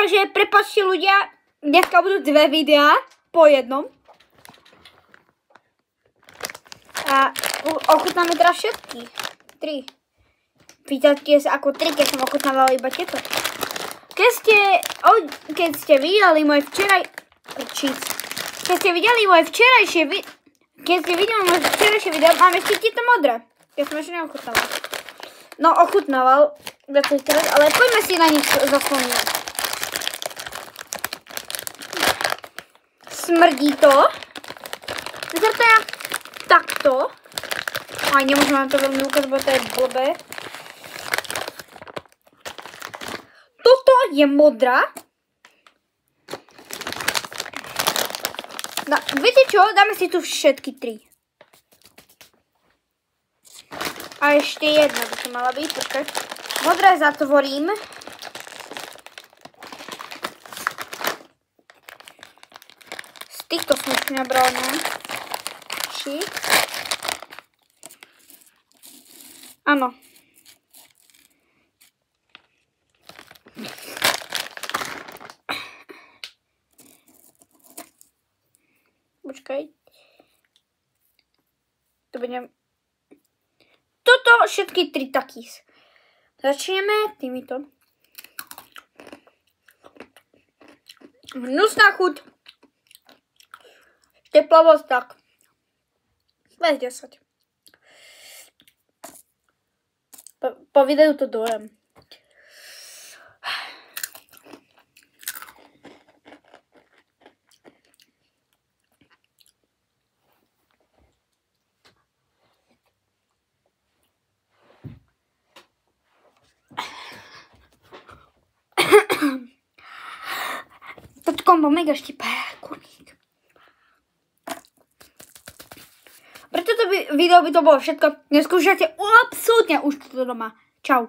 Takže prepáčte ľudia, dneska budú 2 videá po jednom. A ochutnáme teraz všetky. 3. Pýtate sa ako 3, keď som ochutnávala iba tieto. Keď ste videli moje včerajšie video, mám ešte tieto modré. Ja som ešte neochutnávala. No, ochutnával viacej teraz, ale poďme si na nich zasloniť. Smrdí to. Teda takto. Aj nemôžem vám to veľmi ukázať, bo to je blbé. Toto je modrá. No, viete čo? Dáme si tu všetky 3. A ešte jedna by to mala byť. Počkaj. Modré zatvorím. Z týchto som ešte nebrala, ne? Či? Áno. Počkaj. To budem... Toto všetky 3 taký. Začneme týmito. Hnusná chuť. Teplavosť tak. 10. Po videu to dojem. Toto kombo mega štipé, kurník. Pre toto video by to bolo všetko. Neskúšajte absolútne už to doma. Čau.